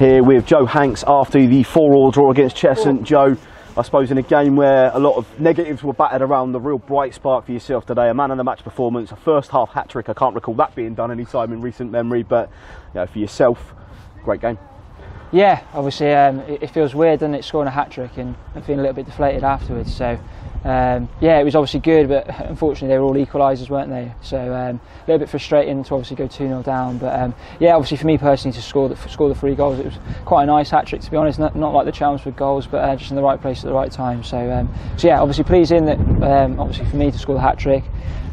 here with Joe Hanks after the 4-4 draw against Cheshunt. Joe, I suppose in a game where a lot of negatives were battered around, the real bright spark for yourself today, a man of the match performance, a first half hat-trick. I can't recall that being done any time in recent memory, but you know, for yourself, great game. Yeah, obviously it feels weird, doesn't it, scoring a hat-trick and feeling a little bit deflated afterwards. So yeah, it was obviously good, but unfortunately they were all equalisers, weren't they? So a little bit frustrating to obviously go 2-0 down. But yeah, obviously for me personally to score the 3 goals, it was quite a nice hat-trick, to be honest. Not like the Chelmsford goals, but just in the right place at the right time. So yeah, obviously pleasing that obviously for me to score the hat-trick.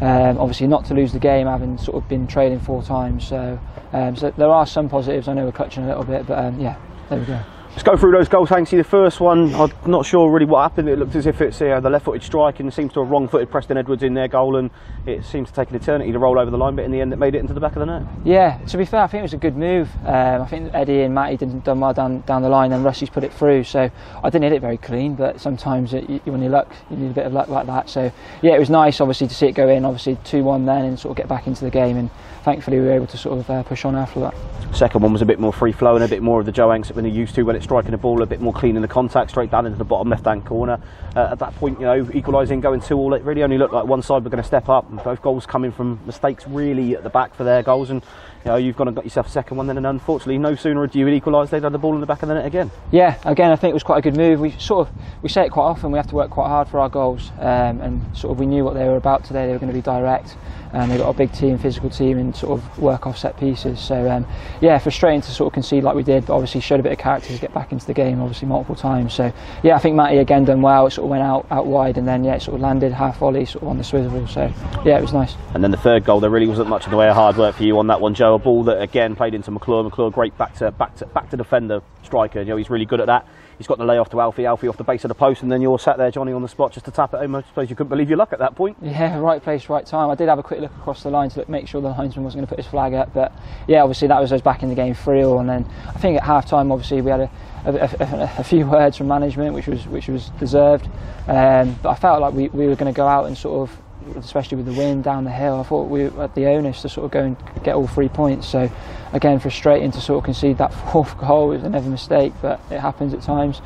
Obviously not to lose the game, having sort of been trailing 4 times. So there are some positives. I know we're clutching a little bit, but yeah, there we go. Let's go through those goals, Hanksy. The first one, I'm not sure really what happened. It looked as if it's the left-footed strike, and seems to have wrong-footed Preston Edwards in their goal, and it seems to take an eternity to roll over the line, but in the end it made it into the back of the net. Yeah, to be fair, I think it was a good move. I think Eddie and Matty done well down the line, and Rusty's put it through, so I didn't hit it very clean, but sometimes when you need a bit of luck like that. So yeah, it was nice obviously to see it go in, obviously 2-1 then, and sort of get back into the game, and thankfully we were able to sort of push on after that. Second one was a bit more free flowing, a bit more of the Joe Hanks that we're used to when it's striking the ball, a bit more clean in the contact, straight down into the bottom left hand corner. At that point, you know, equalising, going 2-2, it really only looked like one side were going to step up, and both goals coming from mistakes really at the back for their goals, and you know, you've gone and got yourself a second one then, and unfortunately no sooner had you equalised, they'd had the ball in the back of the net again. Yeah, again I think it was quite a good move. We say it quite often, we have to work quite hard for our goals, and sort of we knew what they were about today. They were going to be direct, and they've got a big team, physical team, and sort of work off set pieces. So yeah, frustrating to sort of concede like we did, but obviously showed a bit of character to get back into the game, obviously multiple times. So yeah, I think Matty again done well. It sort of went out wide, and then yeah, it sort of landed half volley, sort of on the swivel. So yeah, it was nice. And then the third goal, there really wasn't much in the way of hard work for you on that one, Joe. A ball that again played into McClure. McClure, great back to defender, striker. You know, he's really good at that. He's got the lay off to Alfie off the base of the post, and then you're sat there, Johnny, on the spot just to tap it home. I suppose you couldn't believe your luck at that point. Yeah, right place, right time. I did have a quick look across the line to make sure the linesman wasn't going to put his flag up, but yeah, obviously that was us back in the game 3-3, and then I think at half time obviously we had a few words from management, which was deserved, but I felt like we were going to go out and sort of, especially with the wind down the hill, I thought we had the onus to sort of go and get all 3 points. So again, frustrating to sort of concede that 4th goal. It was another mistake, but it happens at times.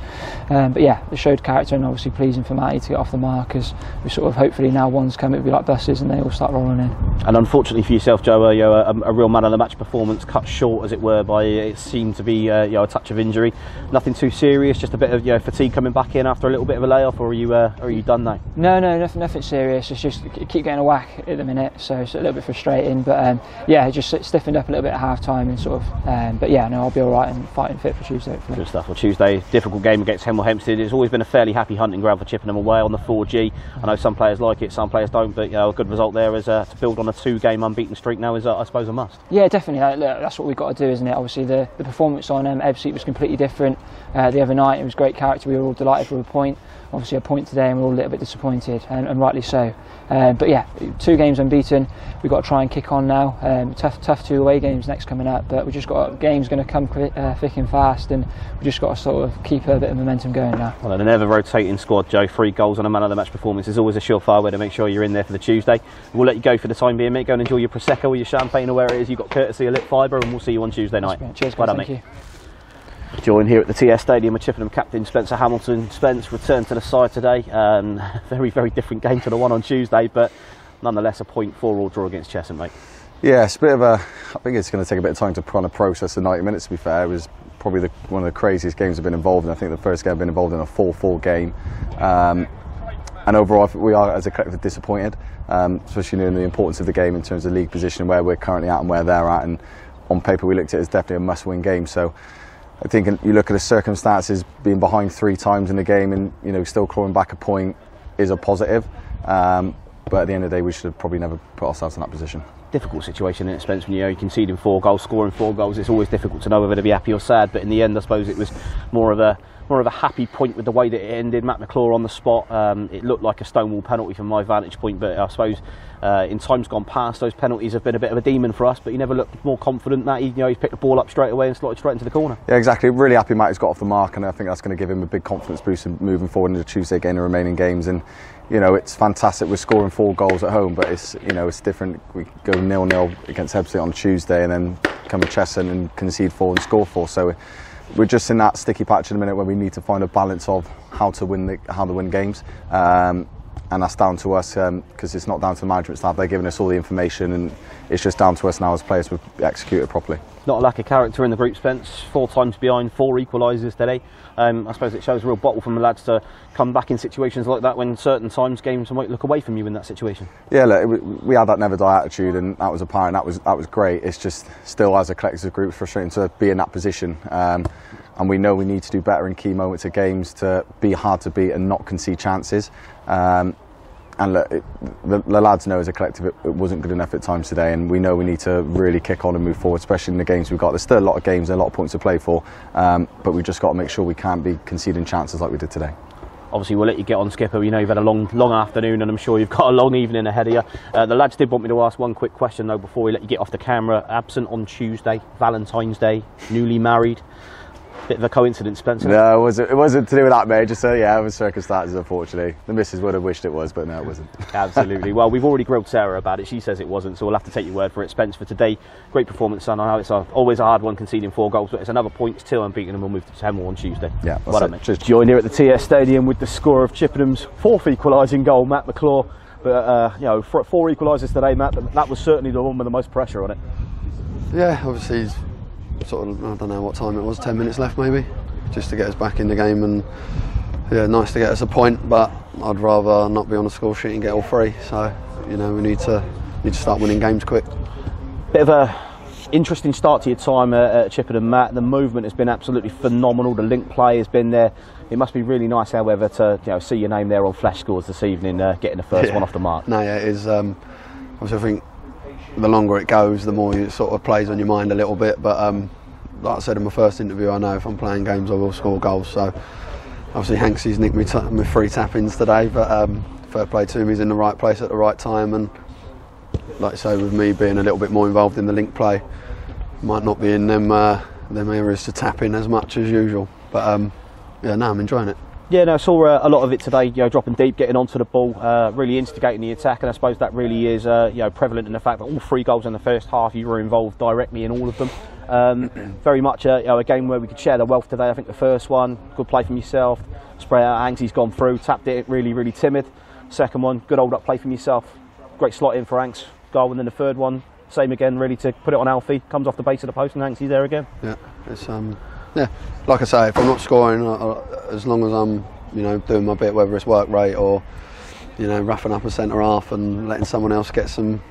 But yeah, it showed character, and obviously pleasing for Matty to get off the mark, as we sort of hopefully now ones come, it'll be like buses and they all start rolling in. And unfortunately for yourself, Joe, a real man of the match performance, cut short as it were by it seemed to be a touch of injury. Nothing too serious, just a bit of fatigue coming back in after a little bit of a layoff, or are you done now? No, nothing serious. It's just keep getting a whack at the minute, so it's a little bit frustrating. But yeah, just stiffened up a little bit at half time, and sort of but yeah, no, I'll be all right and fighting fit for Tuesday hopefully. Good stuff. Well, Tuesday, difficult game against Hemel Hempstead. It's always been a fairly happy hunting ground for Chippenham away on the 4G. I know some players like it, some players don't, but a good result there is to build on a 2-game unbeaten streak now is I suppose a must. Yeah, definitely. That's what we've got to do, isn't it? Obviously the performance on Ebbsfleet was completely different the other night. It was great character. We were all delighted for a point. Obviously a point today, and we're all a little bit disappointed, and rightly so. But yeah, 2 games unbeaten. We've got to try and kick on now. Tough 2 away games next coming up, but we just got games going to come thick and fast, and we just got to sort of keep a bit of momentum going now. Well, an ever rotating squad, Joe. 3 goals and a man of the match performance is always a surefire way to make sure you're in there for the Tuesday. We'll let you go for the time being, mate. Go and enjoy your prosecco or your champagne or where it is you've got courtesy of Lit Fibre, and we'll see you on Tuesday night. Cheers, guys. Thank you. Joined here at the TS Stadium with Chippenham captain Spencer Hamilton. Spence returned to the side today. Very, very different game to the one on Tuesday, but nonetheless a 0.4-4 draw against Cheshunt, mate. Yeah, it's a bit of a. I think it's going to take a bit of time to kind of process the 90 minutes. To be fair, it was probably one of the craziest games I've been involved in. I think the first game I've been involved in a 4-4 game, and overall we are as a collective disappointed, especially knowing the importance of the game in terms of league position, where we're currently at and where they're at. And on paper, we looked at it as definitely a must-win game. So I think you look at the circumstances, being behind 3 times in the game and still clawing back a point is a positive. But at the end of the day, we should have probably never put ourselves in that position. Difficult situation in Spence when you conceding 4 goals, scoring 4 goals. It's always difficult to know whether to be happy or sad. But in the end, I suppose it was more of a happy point with the way that it ended. Matt McClure on the spot. It looked like a stonewall penalty from my vantage point, but I suppose in times gone past, those penalties have been a bit of a demon for us. But he never looked more confident. Matt, he's picked the ball up straight away and slotted straight into the corner. Yeah, exactly. Really happy Matt has got off the mark, and I think that's going to give him a big confidence boost in moving forward into Tuesday game and the remaining games. And it's fantastic. We're scoring 4 goals at home, but it's it's different. We go 0-0 against Ebbsfleet on Tuesday, and then come to Cheshunt and concede 4 and score 4. So we're just in that sticky patch in a minute where we need to find a balance of how to win games. And that's down to us, because it's not down to the management staff. They're giving us all the information, and it's just down to us now as players to execute it properly. Not a lack of character in the group, Spence. 4 times behind, 4 equalisers today. I suppose it shows a real bottle from the lads to come back in situations like that when certain times games might look away from you in that situation. Yeah, look, we had that never die attitude, and that was apparent. That was great. It's just still, as a collective group, it's frustrating to be in that position. And we know we need to do better in key moments of games to be hard to beat and not concede chances. And look, the lads know as a collective it wasn't good enough at times today, and we know we need to really kick on and move forward, especially in the games we've got. There's still a lot of games and a lot of points to play for, but we've just got to make sure we can't be conceding chances like we did today. Obviously, we'll let you get on, Skipper. We know you've had a long afternoon, and I'm sure you've got a long evening ahead of you. The lads did want me to ask one quick question, though, before we let you get off the camera. Absent on Tuesday, Valentine's Day, newly married. Bit of a coincidence, Spencer. No, it wasn't to do with that, mate. Just yeah, it was circumstances, unfortunately. The missus would have wished it was, but no, it wasn't. Absolutely. Well, we've already grilled Sarah about it. She says it wasn't, so we'll have to take your word for it. Spence, for today, great performance, son. I know it's always a hard one conceding 4 goals, but it's another point till unbeaten, and we'll move to Chippenham on Tuesday. Yeah, well done, mate. Just joined here at the TS Stadium with the score of Chippenham's 4th equalising goal, Matt McClure. But you know, 4 equalisers today, Matt. That was certainly the one with the most pressure on it. Yeah, obviously, sort of, I don't know what time it was. 10 minutes left, maybe. Just to get us back in the game, and yeah, nice to get us a point, but I'd rather not be on the score sheet and get all 3. So, you know, we need to start winning games quick. Bit of a interesting start to your time at Chippenham, Matt. The movement has been absolutely phenomenal. The link play has been there. It must be really nice, however, to see your name there on flash scores this evening, getting the first one off the mark. No, yeah, it is. Obviously, I think the longer it goes, the more it sort of plays on your mind a little bit, but. Like I said in my first interview, I know if I'm playing games I will score goals, so obviously Hanksy's nicked me 3 tap-ins today, but fair play to him, he's in the right place at the right time, and like I say, with me being a little bit more involved in the link play, might not be in them areas to tap in as much as usual, but yeah, no, I'm enjoying it. Yeah, no, I saw a lot of it today, dropping deep, getting onto the ball, really instigating the attack, and I suppose that really is prevalent in the fact that all 3 goals in the first half, you were involved directly in all of them. Very much a game where we could share the wealth today. I think the first one, good play from yourself, spray out, Hanksy's gone through, tapped it, really timid. Second one, good hold up play from yourself, great slot in for Hanks, goal, and then the third one, same again, really to put it on Alfie, comes off the base of the post, and Hanksy's there again. Yeah, it's yeah, like I say, if I'm not scoring, as long as I'm doing my bit, whether it's work rate or roughing up a centre half and letting someone else get some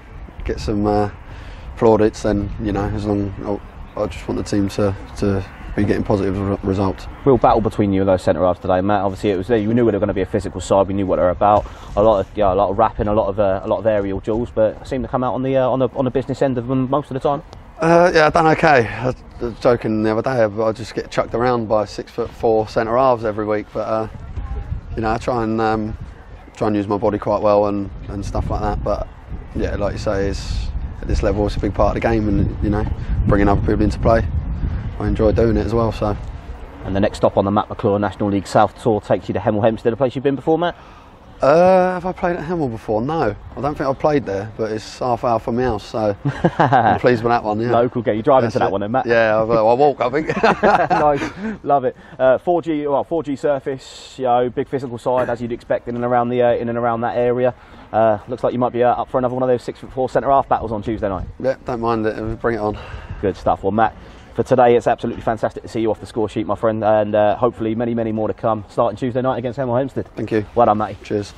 plaudits, then as long I just want the team to be getting positive results. Real battle between you and those centre halves today, Matt. Obviously, it was there. You knew they were going to be a physical side. We knew what they were about. A lot of rapping, a lot of aerial duels, but it seemed to come out on the business end of them most of the time. Yeah, I've done okay. I was joking the other day, but I just get chucked around by 6'4" centre halves every week. But I try and use my body quite well and stuff like that. But yeah, like you say, at this level, it's a big part of the game, and bringing other people into play, I enjoy doing it as well. So. And the next stop on the Matt McClure National League South Tour takes you to Hemel Hempstead, a place you've been before, Matt? Have I played at Hemel before? No, I don't think I've played there, but it's half hour from my house, so I'm pleased with that one. Yeah. Local game. You're driving to that one then, Matt? Yeah, I'll walk, I think. Nice, love it. 4G surface, big physical side as you'd expect in and around that area. Looks like you might be up for another one of those 6'4" centre half battles on Tuesday night. Yeah, don't mind it. Bring it on. Good stuff. Well, Matt, for today, it's absolutely fantastic to see you off the score sheet, my friend, and hopefully many more to come, starting Tuesday night against Hemel Hempstead. Thank you. Well done, Matty. Cheers.